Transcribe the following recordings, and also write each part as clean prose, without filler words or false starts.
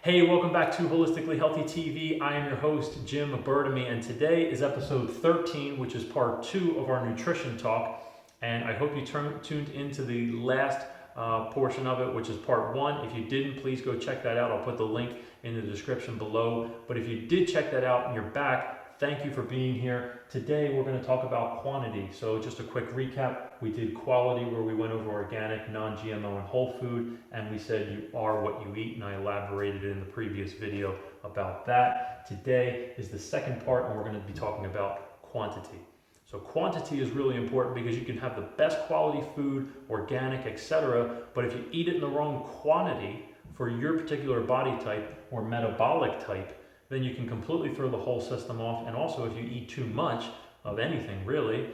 Hey, welcome back to Holistically Healthy TV. I am your host, Jim Burdumy, and today is episode 13, which is part 2 of our nutrition talk. And I hope you tuned into the last portion of it, which is part 1. If you didn't, please go check that out. I'll put the link in the description below. But if you did check that out and you're back, thank you for being here. Today we're going to talk about quantity. So just a quick recap. We did quality, where we went over organic, non-GMO, and whole food, and we said you are what you eat, and I elaborated in the previous video about that. Today is the second part, and we're going to be talking about quantity. So quantity is really important because you can have the best quality food, organic, etc., but if you eat it in the wrong quantity for your particular body type or metabolic type, then you can completely throw the whole system off. And also, if you eat too much of anything, really,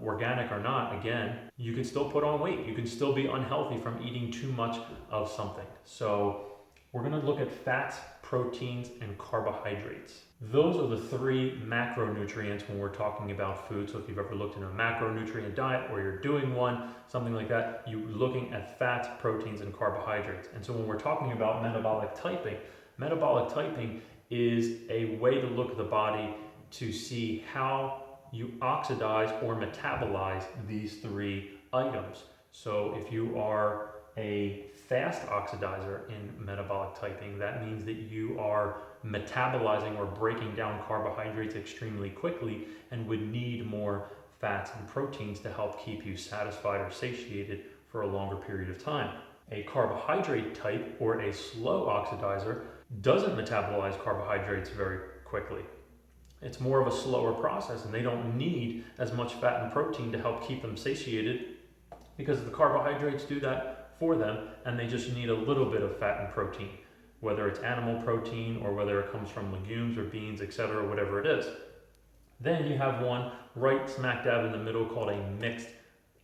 organic or not, again, you can still put on weight. You can still be unhealthy from eating too much of something. So we're going to look at fats, proteins, and carbohydrates. Those are the 3 macronutrients when we're talking about food. So if you've ever looked at a macronutrient diet or you're doing one, something like that, you're looking at fats, proteins, and carbohydrates. And so when we're talking about metabolic typing is a way to look at the body to see how you oxidize or metabolize these 3 items. So if you are a fast oxidizer in metabolic typing, that means that you are metabolizing or breaking down carbohydrates extremely quickly and would need more fats and proteins to help keep you satisfied or satiated for a longer period of time. A carbohydrate type, or a slow oxidizer, doesn't metabolize carbohydrates very quickly. It's more of a slower process, and they don't need as much fat and protein to help keep them satiated because the carbohydrates do that for them, and they just need a little bit of fat and protein, whether it's animal protein or whether it comes from legumes or beans, etc., whatever it is. Then you have one right smack dab in the middle called a mixed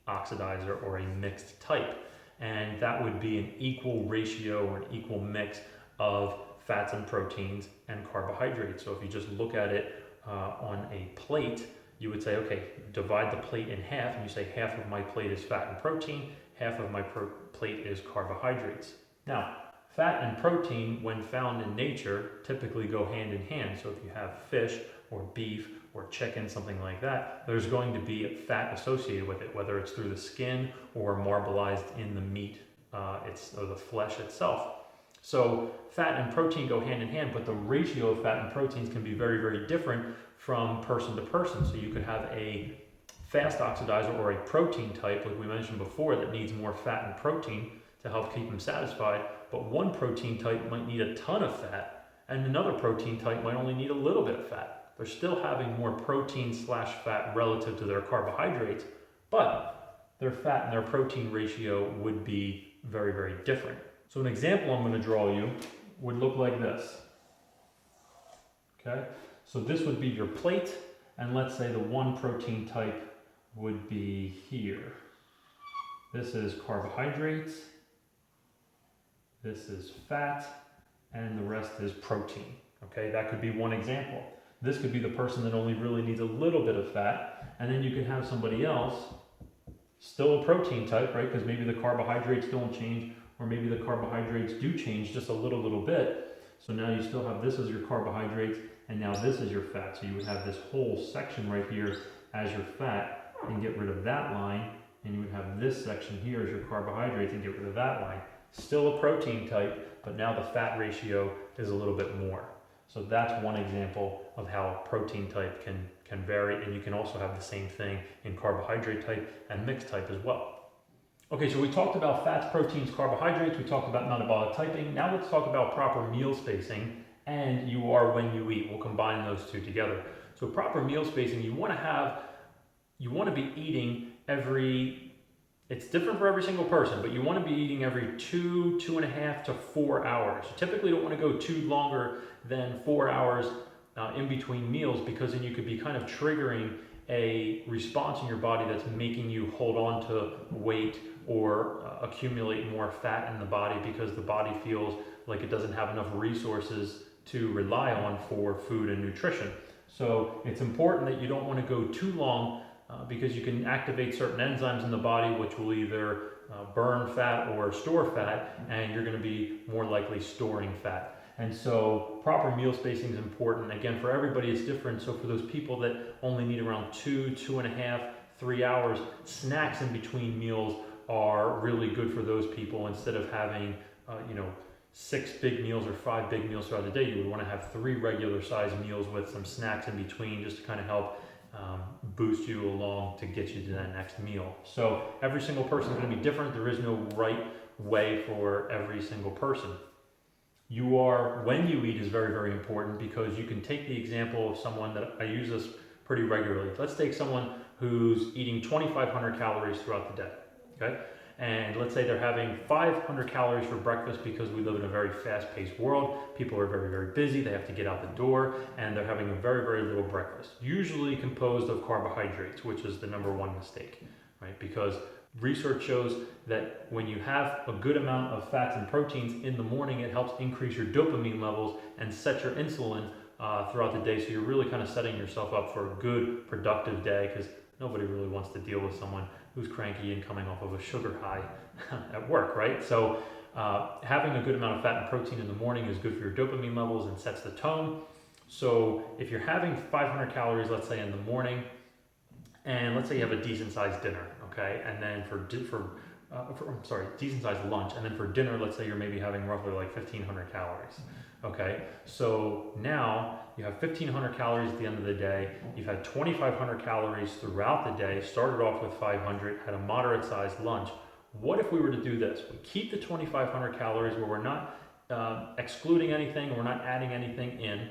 oxidizer or a mixed type, and that would be an equal ratio or an equal mix of fats and proteins and carbohydrates. So if you just look at it on a plate, you would say, okay, divide the plate in half, and you say half of my plate is fat and protein, half of my plate is carbohydrates. Now, fat and protein, when found in nature, typically go hand in hand. So if you have fish or beef or chicken, something like that, there's going to be fat associated with it, whether it's through the skin or marbleized in the meat, or the flesh itself. So fat and protein go hand in hand, but the ratio of fat and proteins can be very, very different from person to person. So you could have a fast oxidizer or a protein type, like we mentioned before, that needs more fat and protein to help keep them satisfied, but one protein type might need a ton of fat, and another protein type might only need a little bit of fat. They're still having more protein / fat relative to their carbohydrates, but their fat and their protein ratio would be very, very different. So an example I'm going to draw you would look like this. Okay, so this would be your plate, and let's say the one protein type would be here. This is carbohydrates, this is fat, and the rest is protein. Okay, that could be one example. This could be the person that only really needs a little bit of fat, and then you can have somebody else, still a protein type, right? Because maybe the carbohydrates don't change, or maybe the carbohydrates do change just a little bit. So now you still have this as your carbohydrates, and now this is your fat. So you would have this whole section right here as your fat, and get rid of that line, and you would have this section here as your carbohydrates, and get rid of that line. Still a protein type, but now the fat ratio is a little bit more. So that's one example of how protein type can vary, and you can also have the same thing in carbohydrate type and mixed type as well. Okay, so we talked about fats, proteins, carbohydrates, we talked about metabolic typing. Now let's talk about proper meal spacing and you are when you eat. We'll combine those 2 together. So proper meal spacing, you want to be eating it's different for every single person, but you want to be eating every 2.5 to 4 hours. You typically don't want to go too longer than 4 hours in between meals, because then you could be kind of triggering a response in your body that's making you hold on to weight or accumulate more fat in the body, because the body feels like it doesn't have enough resources to rely on for food and nutrition. So it's important that you don't want to go too long because you can activate certain enzymes in the body which will either burn fat or store fat, and you're going to be more likely storing fat. And so proper meal spacing is important. Again, for everybody it's different. So for those people that only need around 2.5, 3 hours, snacks in between meals are really good for those people. Instead of having, 6 big meals or 5 big meals throughout the day, you would want to have 3 regular sized meals with some snacks in between, just to kind of help boost you along to get you to that next meal. So every single person is going to be different. There is no right way for every single person. When you eat is very, very important, because you can take the example of someone that I use this pretty regularly. Let's take someone who's eating 2,500 calories throughout the day, okay? And let's say they're having 500 calories for breakfast, because we live in a very fast-paced world. People are very, very busy. They have to get out the door, and they're having a very, very little breakfast, usually composed of carbohydrates, which is the number one mistake, right? Because research shows that when you have a good amount of fats and proteins in the morning, it helps increase your dopamine levels and set your insulin throughout the day. So you're really kind of setting yourself up for a good, productive day, because nobody really wants to deal with someone who's cranky and coming off of a sugar high at work, right? So having a good amount of fat and protein in the morning is good for your dopamine levels and sets the tone. So if you're having 500 calories, let's say in the morning, and let's say you have a decent sized dinner, okay, and then decent sized lunch, and then for dinner, let's say you're maybe having roughly like 1,500 calories, okay? So now you have 1,500 calories at the end of the day. You've had 2,500 calories throughout the day, started off with 500, had a moderate sized lunch. What if we were to do this? We keep the 2,500 calories where we're not excluding anything, we're not adding anything in,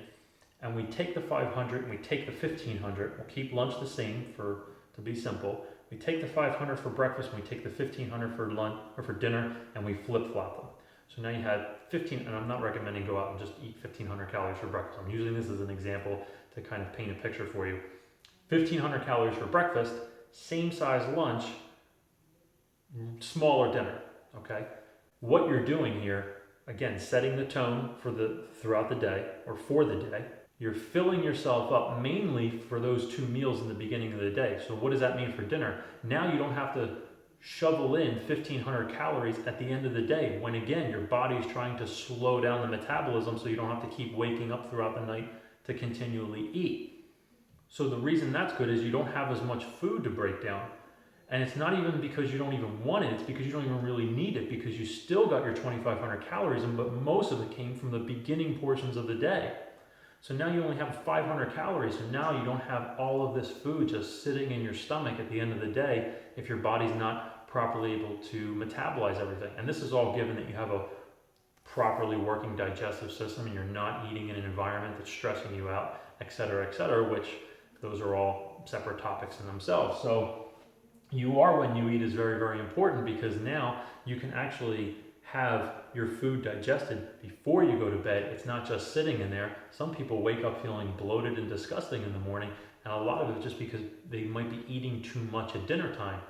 and we take the 500 and we take the 1,500. We'll keep lunch the same to be simple. We take the 500 for breakfast and we take the 1,500 for lunch or for dinner, and we flip-flop them. So now you had 15, and I'm not recommending go out and just eat 1,500 calories for breakfast. I'm using this as an example to kind of paint a picture for you. 1,500 calories for breakfast, same size lunch, smaller dinner, okay? What you're doing here, again, setting the tone throughout the day or for the day. You're filling yourself up mainly for those 2 meals in the beginning of the day. So what does that mean for dinner? Now you don't have to shovel in 1,500 calories at the end of the day, when again, your body is trying to slow down the metabolism so you don't have to keep waking up throughout the night to continually eat. So the reason that's good is you don't have as much food to break down. And it's not even because you don't even want it, it's because you don't even really need it, because you still got your 2,500 calories in, but most of it came from the beginning portions of the day. So now you only have 500 calories, so now you don't have all of this food just sitting in your stomach at the end of the day if your body's not properly able to metabolize everything. And this is all given that you have a properly working digestive system and you're not eating in an environment that's stressing you out, et cetera, which those are all separate topics in themselves. So you are when you eat is very, very important, because now you can actually have your food digested before you go to bed. It's not just sitting in there. Some people wake up feeling bloated and disgusting in the morning, and a lot of it is just because they might be eating too much at dinner time.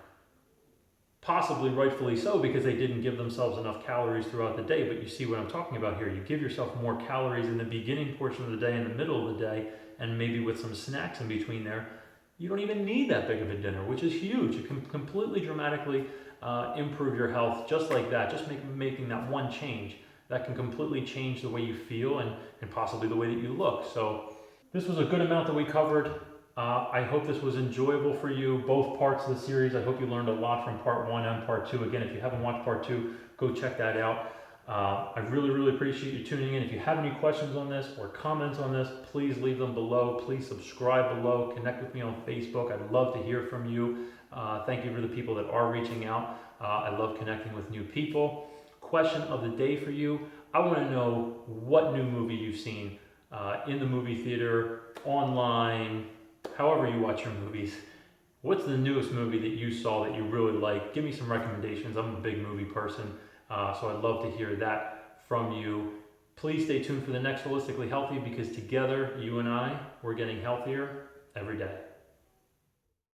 Possibly rightfully so, because they didn't give themselves enough calories throughout the day. But you see what I'm talking about here. You give yourself more calories in the beginning portion of the day, in the middle of the day, and maybe with some snacks in between there. You don't even need that big of a dinner, which is huge. It can completely dramatically improve your health just like that. Just making that one change, that can completely change the way you feel and possibly the way that you look. So this was a good amount that we covered. I hope this was enjoyable for you, both parts of the series. I hope you learned a lot from part 1 and part 2. Again, if you haven't watched part 2, go check that out. I really, really appreciate you tuning in. If you have any questions on this or comments on this, please leave them below. Please subscribe below. Connect with me on Facebook. I'd love to hear from you. Thank you for the people that are reaching out. I love connecting with new people. Question of the day for you. I want to know what new movie you've seen in the movie theater, online, however you watch your movies. What's the newest movie that you saw that you really like? Give me some recommendations. I'm a big movie person, so I'd love to hear that from you. Please stay tuned for the next Holistically Healthy, because together, you and I, we're getting healthier every day.